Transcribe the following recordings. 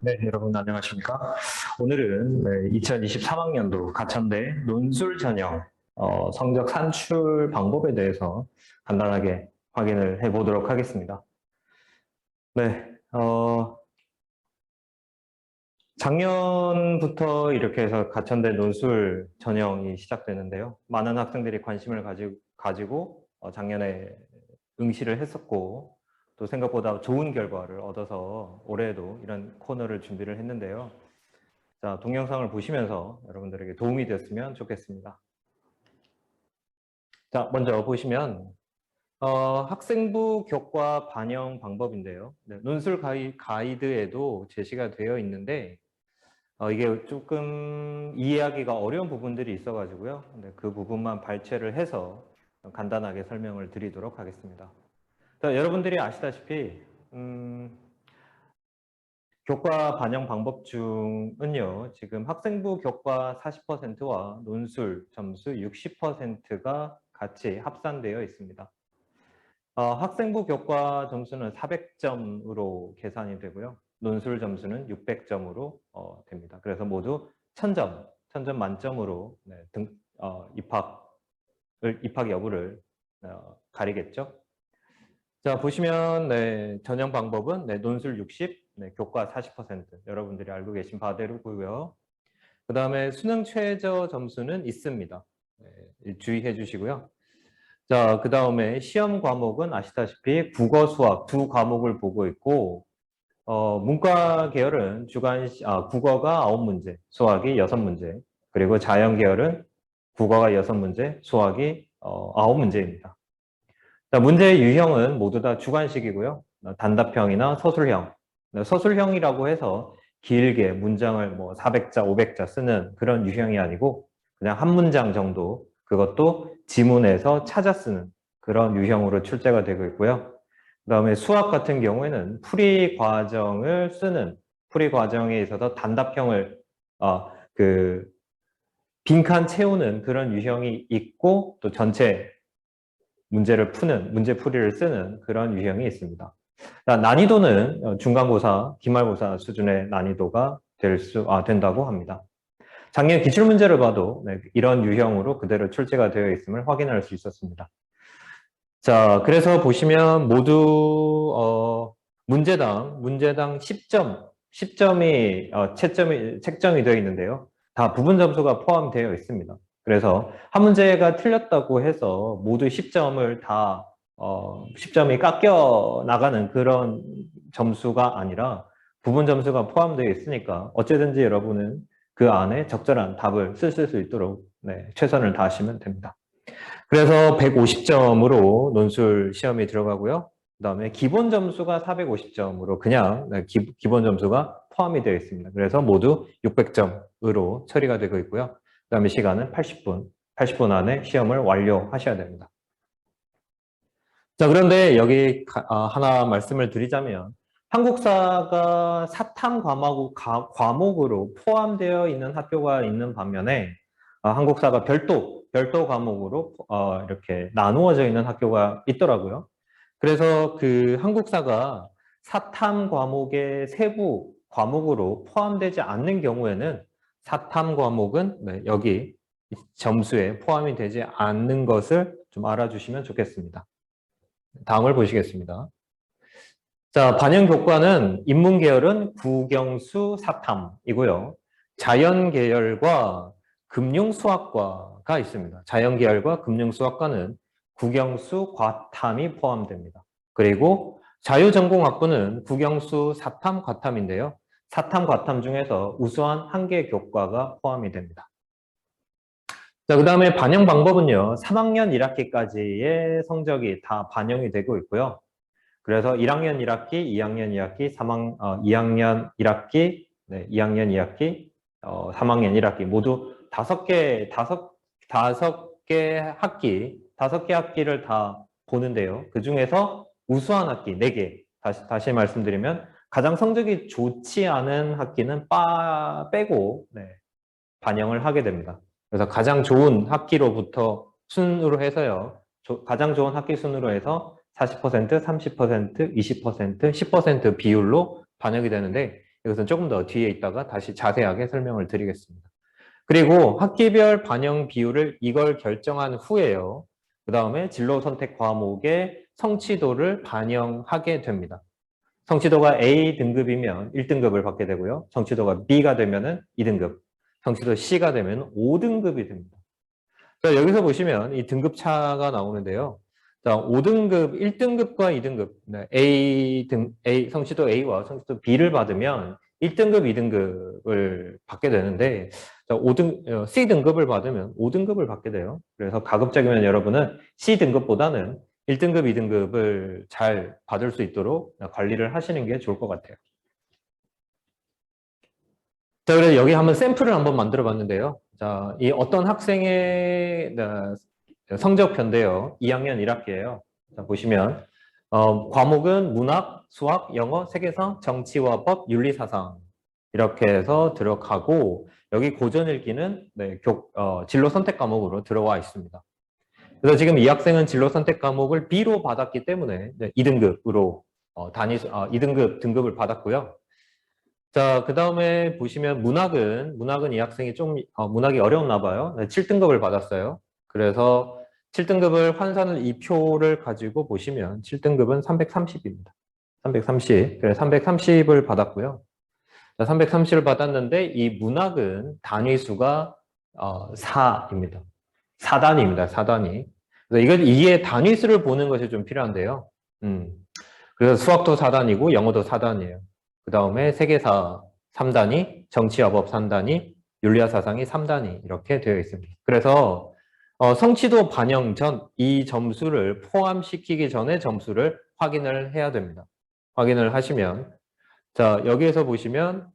네, 여러분 안녕하십니까? 오늘은 2023학년도 가천대 논술 전형 성적 산출 방법에 대해서 간단하게 확인을 해보도록 하겠습니다. 네, 작년부터 이렇게 해서 가천대 논술 전형이 시작되는데요. 많은 학생들이 관심을 가지고 작년에 응시를 했었고 또 생각보다 좋은 결과를 얻어서 올해도 이런 코너를 준비를 했는데요. 자, 동영상을 보시면서 여러분들에게 도움이 됐으면 좋겠습니다. 자, 먼저 보시면 학생부 교과 반영 방법인데요. 네, 논술 가이드에도 제시가 되어 있는데 이게 조금 이해하기가 어려운 부분들이 있어가지고요. 네, 그 부분만 발췌를 해서 간단하게 설명을 드리도록 하겠습니다. 자, 여러분들이 아시다시피 교과 반영 방법 중은요, 지금 학생부 교과 40%와 논술 점수 60%가 같이 합산되어 있습니다. 학생부 교과 점수는 400점으로 계산이 되고요. 논술 점수는 600점으로 됩니다. 그래서 모두 1000점 만점으로 네, 입학 여부를 가리겠죠. 자, 보시면 네, 전형 방법은 네, 논술 60, 네, 교과 40% 여러분들이 알고 계신 바대로고요. 그 다음에 수능 최저 점수는 있습니다. 네, 주의해 주시고요. 자, 그 다음에 시험 과목은 아시다시피 국어, 수학 두 과목을 보고 있고 문과 계열은 국어가 9문제, 수학이 6문제, 그리고 자연 계열은 국어가 6문제, 수학이 9문제입니다. 자, 문제의 유형은 모두 다 주관식이고요. 단답형이나 서술형. 서술형이라고 해서 길게 문장을 뭐 400자, 500자 쓰는 그런 유형이 아니고 그냥 한 문장 정도, 그것도 지문에서 찾아 쓰는 그런 유형으로 출제가 되고 있고요. 그다음에 수학 같은 경우에는 풀이 과정에 있어서 단답형을 그 빈칸 채우는 그런 유형이 있고 또 전체 문제를 푸는, 문제풀이를 쓰는 그런 유형이 있습니다. 난이도는 중간고사, 기말고사 수준의 난이도가 된다고 합니다. 작년 기출문제를 봐도 네, 이런 유형으로 그대로 출제가 되어 있음을 확인할 수 있었습니다. 자, 그래서 보시면 모두 문제당 10점이 채점이 되어 있는데요. 다 부분 점수가 포함되어 있습니다. 그래서 한 문제가 틀렸다고 해서 모두 10점을 다 10점이 깎여 나가는 그런 점수가 아니라 부분 점수가 포함되어 있으니까 어쨌든지 여러분은 그 안에 적절한 답을 쓰실 수 있도록 네, 최선을 다하시면 됩니다. 그래서 150점으로 논술 시험이 들어가고요. 그 다음에 기본 점수가 450점으로 그냥 네, 기본 점수가 포함이 되어 있습니다. 그래서 모두 600점으로 처리가 되고 있고요. 그 다음에 시간은 80분 안에 시험을 완료하셔야 됩니다. 자, 그런데 여기 하나 말씀을 드리자면 한국사가 사탐 과목으로 포함되어 있는 학교가 있는 반면에 한국사가 별도 과목으로 이렇게 나누어져 있는 학교가 있더라고요. 그래서 그 한국사가 사탐 과목의 세부 과목으로 포함되지 않는 경우에는 사탐 과목은 네, 여기 점수에 포함이 되지 않는 것을 좀 알아주시면 좋겠습니다. 다음을 보시겠습니다. 자, 반영 교과는 인문 계열은 국영수 사탐이고요. 자연 계열과 금융 수학과가 있습니다. 자연 계열과 금융 수학과는 국영수 과탐이 포함됩니다. 그리고 자유전공학부는 국영수 사탐 과탐인데요. 사탐 과탐 중에서 우수한 한 개 교과가 포함이 됩니다. 자, 그 다음에 반영 방법은요. 3학년 1학기까지의 성적이 다 반영이 되고 있고요. 그래서 1학년 1학기, 2학년 2학기, 2학년 1학기, 네, 2학년 2학기, 3학년 1학기 모두 다섯 개 학기를 다 보는데요. 그 중에서 우수한 학기 4개, 다시 말씀드리면 가장 성적이 좋지 않은 학기는 빼고 네, 반영을 하게 됩니다. 그래서 가장 좋은 학기로부터 순으로 해서요. 가장 좋은 학기 순으로 해서 40%, 30%, 20%, 10% 비율로 반영이 되는데 이것은 조금 더 뒤에 있다가 다시 자세하게 설명을 드리겠습니다. 그리고 학기별 반영 비율을 이걸 결정한 후에요. 그 다음에 진로 선택 과목의 성취도를 반영하게 됩니다. 성취도가 A 등급이면 1등급을 받게 되고요. 성취도가 B가 되면은 2등급, 성취도 C가 되면 5등급이 됩니다. 자, 여기서 보시면 이 등급 차가 나오는데요. 자, 5등급, 1등급과 2등급, A 성취도 A와 성취도 B를 받으면 1등급, 2등급을 받게 되는데, 자, C등급을 받으면 5등급을 받게 돼요. 그래서 가급적이면 여러분은 C등급보다는 1등급, 2등급을 잘 받을 수 있도록 관리를 하시는 게 좋을 것 같아요. 자, 그래서 여기 한번 샘플을 한번 만들어 봤는데요. 자, 이 어떤 학생의 성적표인데요. 2학년 1학기예요. 자, 보시면 과목은 문학, 수학, 영어, 세계사, 정치와 법, 윤리사상 이렇게 해서 들어가고 여기 고전일기는 진로 선택 과목으로 들어와 있습니다. 그래서 지금 이 학생은 진로 선택 과목을 B로 받았기 때문에 2등급으로 2등급 등급을 받았고요. 자, 그 다음에 보시면 문학은 이 학생이 좀 문학이 어려웠나 봐요. 7등급을 받았어요. 그래서 7등급을 환산을 이 표를 가지고 보시면 7등급은 330입니다. 330. 그래서 330을 받았고요. 자, 330을 받았는데 이 문학은 단위수가 4입니다. 4단위입니다. 4단위. 그래서 이게 단위수를 보는 것이 좀 필요한데요. 그래서 수학도 4단위고 영어도 4단위예요. 그 다음에 세계사 3단위, 정치와 법 3단위, 윤리와 사상이 3단위 이렇게 되어 있습니다. 그래서 성취도 반영 전 이 점수를 포함시키기 전에 점수를 확인을 해야 됩니다. 확인을 하시면 자, 여기에서 보시면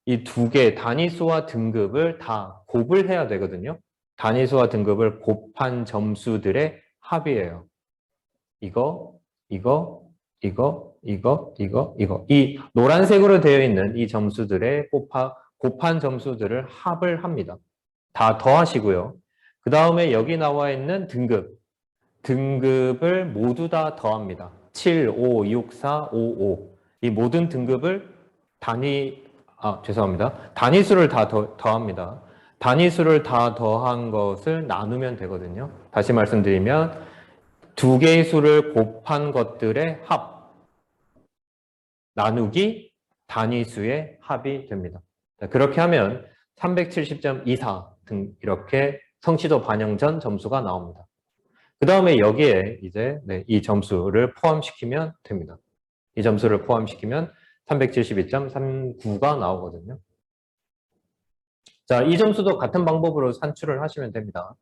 이 두 개 단위수와 등급을 다 곱을 해야 되거든요. 단위수와 등급을 곱한 점수들의 합이에요. 이거. 이 노란색으로 되어 있는 이 점수들의 곱한 점수들을 합을 합니다. 다 더하시고요. 그 다음에 여기 나와 있는 등급을 모두 다 더합니다. 7, 5, 6, 4, 5, 5. 이 모든 등급을 단위수를 다 더합니다. 단위수를 다 더한 것을 나누면 되거든요. 다시 말씀드리면 두 개의 수를 곱한 것들의 합 나누기 단위수의 합이 됩니다. 자, 그렇게 하면 370.24 등 이렇게 성취도 반영 전 점수가 나옵니다. 그 다음에 여기에 이제 이 점수를 포함시키면 됩니다. 이 점수를 포함시키면 372.39가 나오거든요. 자, 이 점수도 같은 방법으로 산출을 하시면 됩니다.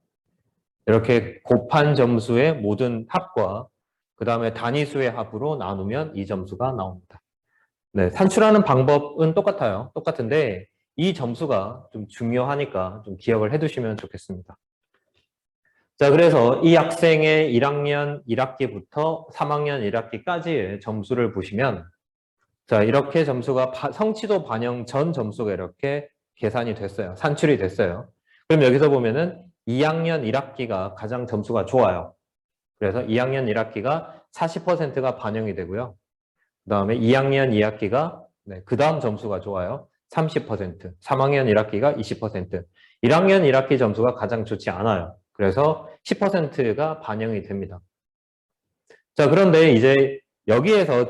이렇게 곱한 점수의 모든 합과 그 다음에 단위수의 합으로 나누면 이 점수가 나옵니다. 네, 산출하는 방법은 똑같은데 이 점수가 좀 중요하니까 좀 기억을 해두시면 좋겠습니다. 자, 그래서 이 학생의 1학년 1학기부터 3학년 1학기까지의 점수를 보시면 자, 이렇게 점수가 성취도 반영 전 점수가 이렇게 계산이 됐어요. 산출이 됐어요. 그럼 여기서 보면은 2학년 1학기가 가장 점수가 좋아요. 그래서 2학년 1학기가 40%가 반영이 되고요. 그 다음에 2학년 2학기가 그 다음 점수가 좋아요. 30%, 3학년 1학기가 20%, 1학년 1학기 점수가 가장 좋지 않아요. 그래서 10%가 반영이 됩니다. 자, 그런데 이제 여기에서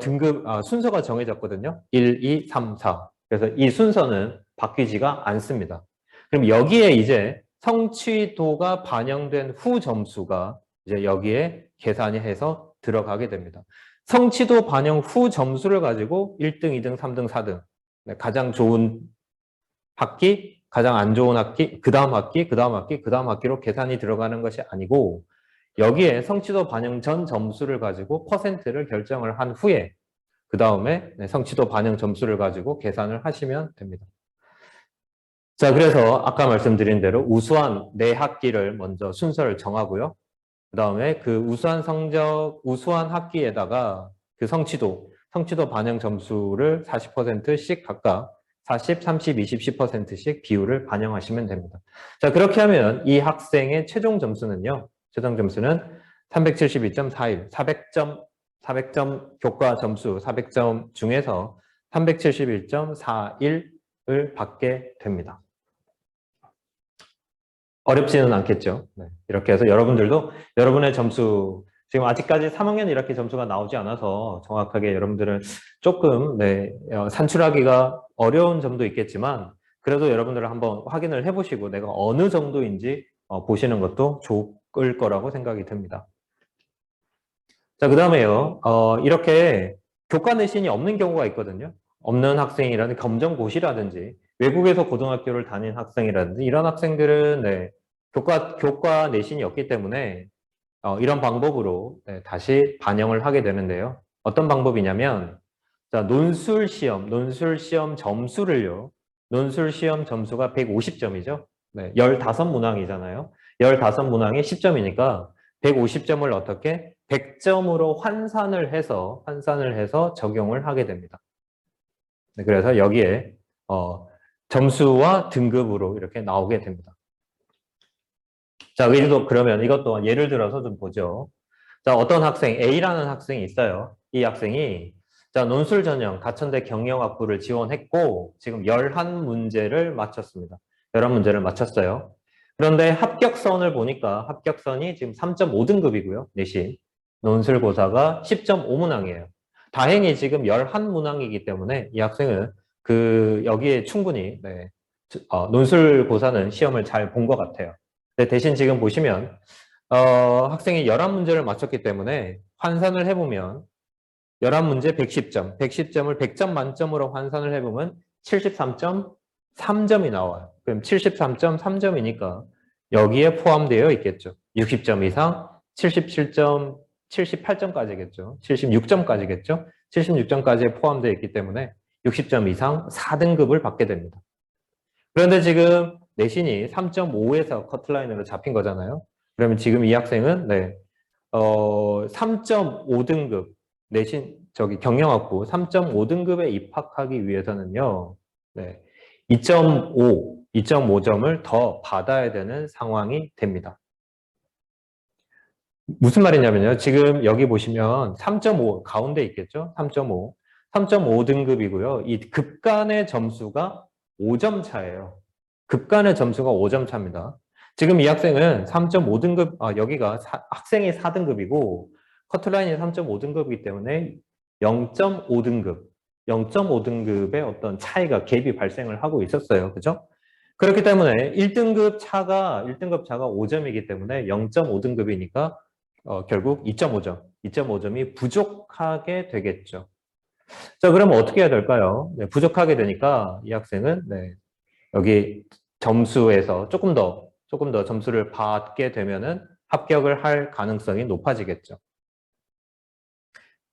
순서가 정해졌거든요. 1, 2, 3, 4. 그래서 이 순서는 바뀌지가 않습니다. 그럼 여기에 이제 성취도가 반영된 후 점수가 이제 여기에 계산이 해서 들어가게 됩니다. 성취도 반영 후 점수를 가지고 1등, 2등, 3등, 4등 가장 좋은 학기, 가장 안 좋은 학기, 그 다음 학기, 그 다음 학기, 그 다음 학기로 계산이 들어가는 것이 아니고 여기에 성취도 반영 전 점수를 가지고 퍼센트를 결정을 한 후에 그 다음에 성취도 반영 점수를 가지고 계산을 하시면 됩니다. 자, 그래서 아까 말씀드린 대로 우수한 네 학기를 먼저 순서를 정하고요. 그 다음에 그 우수한 학기에다가 그 성취도 반영 점수를 40%씩 각각 40, 30, 20, 10%씩 비율을 반영하시면 됩니다. 자, 그렇게 하면 이 학생의 최종 점수는 372.41, 400점 교과 점수 400점 중에서 371.41을 받게 됩니다. 어렵지는 않겠죠. 네. 이렇게 해서 여러분들도 여러분의 점수, 지금 아직까지 3학년 1학기 점수가 나오지 않아서 정확하게 여러분들은 조금 산출하기가 어려운 점도 있겠지만 그래도 여러분들은 한번 확인을 해보시고 내가 어느 정도인지 보시는 것도 좋을 거라고 생각이 듭니다. 자, 그 다음에요. 이렇게 교과 내신이 없는 경우가 있거든요. 없는 학생이라든지 검정고시라든지 외국에서 고등학교를 다닌 학생이라든지 이런 학생들은 교과 내신이 없기 때문에 이런 방법으로 다시 반영을 하게 되는데요. 어떤 방법이냐면 자, 논술 시험 점수를요. 논술 시험 점수가 150점이죠. 15문항이잖아요. 15문항에 10점이니까 150점을 어떻게 100점으로 환산을 해서 적용을 하게 됩니다. 그래서 여기에 점수와 등급으로 이렇게 나오게 됩니다. 자, 그러면 이것도 예를 들어서 좀 보죠. 자, 어떤 학생, A라는 학생이 있어요. 이 학생이 자, 논술 전형 가천대 경영학부를 지원했고 지금 11문제를 맞췄습니다. 11문제를 맞췄어요. 그런데 합격선을 보니까 합격선이 지금 3.5등급이고요. 내신. 논술고사가 10.5문항이에요. 다행히 지금 11문항이기 때문에 이 학생은 여기에 충분히 논술고사는 시험을 잘 본 것 같아요. 대신 지금 보시면 학생이 11문제를 맞췄기 때문에 환산을 해보면 11문제 110점, 110점을 100점 만점으로 환산을 해보면 73.3점이 나와요. 그럼 73.3점이니까 여기에 포함되어 있겠죠. 60점 이상 77점, 78점까지겠죠. 76점까지겠죠. 76점까지에 포함되어 있기 때문에 60점 이상 4등급을 받게 됩니다. 그런데 지금 내신이 3.5에서 커트라인으로 잡힌 거잖아요. 그러면 지금 이 학생은 3.5등급 내신 경영학부 3.5등급에 입학하기 위해서는요. 2.5점을 더 받아야 되는 상황이 됩니다. 무슨 말이냐면요. 지금 여기 보시면 3.5 가운데 있겠죠? 3.5. 3.5등급이고요. 이 급간의 점수가 5점 차예요. 급간의 점수가 5점 차입니다. 지금 이 학생은 3.5등급, 여기가 학생이 4등급이고 커트라인이 3.5등급이기 때문에 0.5등급, 0.5등급의 어떤 차이가, 갭이 발생을 하고 있었어요. 그죠? 그렇기 때문에 1등급 차가 5점이기 때문에 0.5등급이니까 결국 2.5점이 부족하게 되겠죠. 자, 그러면 어떻게 해야 될까요? 부족하게 되니까 이 학생은 여기 점수에서 조금 더 점수를 받게 되면은 합격을 할 가능성이 높아지겠죠.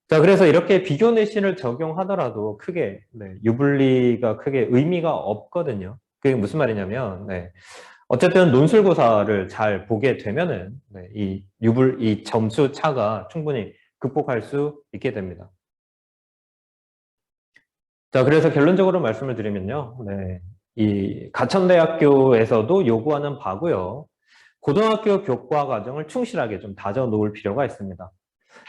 자, 그래서 이렇게 비교 내신을 적용하더라도 크게 유불리가 크게 의미가 없거든요. 그게 무슨 말이냐면 어쨌든 논술고사를 잘 보게 되면은 이 점수 차가 충분히 극복할 수 있게 됩니다. 자, 그래서 결론적으로 말씀을 드리면요. 이 가천대학교에서도 요구하는 바고요. 고등학교 교과 과정을 충실하게 좀 다져 놓을 필요가 있습니다.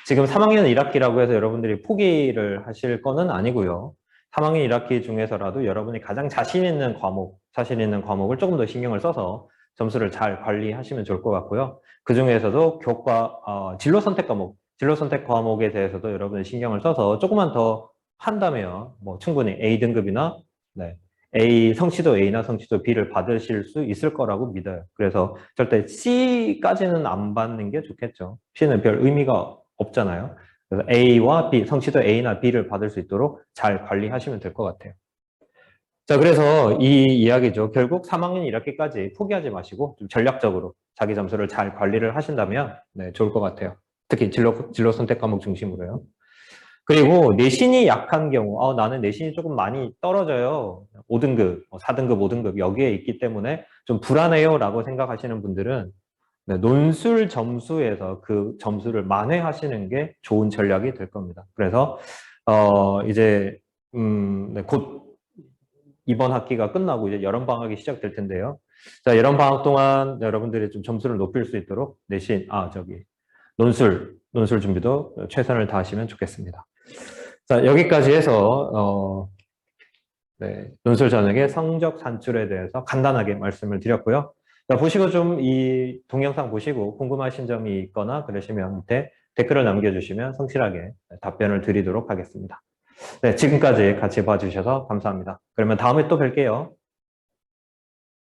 지금 3학년 1학기라고 해서 여러분들이 포기를 하실 거는 아니고요. 3학년 1학기 중에서라도 여러분이 가장 자신 있는 과목을 조금 더 신경을 써서 점수를 잘 관리하시면 좋을 것 같고요. 그 중에서도 진로 선택 과목에 대해서도 여러분이 신경을 써서 조금만 더 한다면 충분히 A등급이나 성취도 A나 성취도 B를 받으실 수 있을 거라고 믿어요. 그래서 절대 C까지는 안 받는 게 좋겠죠. C는 별 의미가 없잖아요. 그래서 A와 B, 성취도 A나 B를 받을 수 있도록 잘 관리하시면 될 것 같아요. 자, 그래서 이 이야기죠. 결국 3학년 1학기까지 포기하지 마시고 좀 전략적으로 자기 점수를 잘 관리를 하신다면 좋을 것 같아요. 특히 진로 선택 과목 중심으로요. 그리고 내신이 약한 경우, 나는 내신이 조금 많이 떨어져요. 5등급, 4등급, 5등급 여기에 있기 때문에 좀 불안해요 라고 생각하시는 분들은 논술 점수에서 그 점수를 만회하시는 게 좋은 전략이 될 겁니다. 그래서 이제 곧 이번 학기가 끝나고 이제 여름방학이 시작될 텐데요. 자, 여름방학 동안 여러분들이 좀 점수를 높일 수 있도록 논술 준비도 최선을 다하시면 좋겠습니다. 자, 여기까지 해서 네, 논술 전형의 성적 산출에 대해서 간단하게 말씀을 드렸고요. 자, 보시고 좀 이 동영상 보시고 궁금하신 점이 있거나 그러시면 밑에 댓글을 남겨주시면 성실하게 답변을 드리도록 하겠습니다. 네, 지금까지 같이 봐주셔서 감사합니다. 그러면 다음에 또 뵐게요.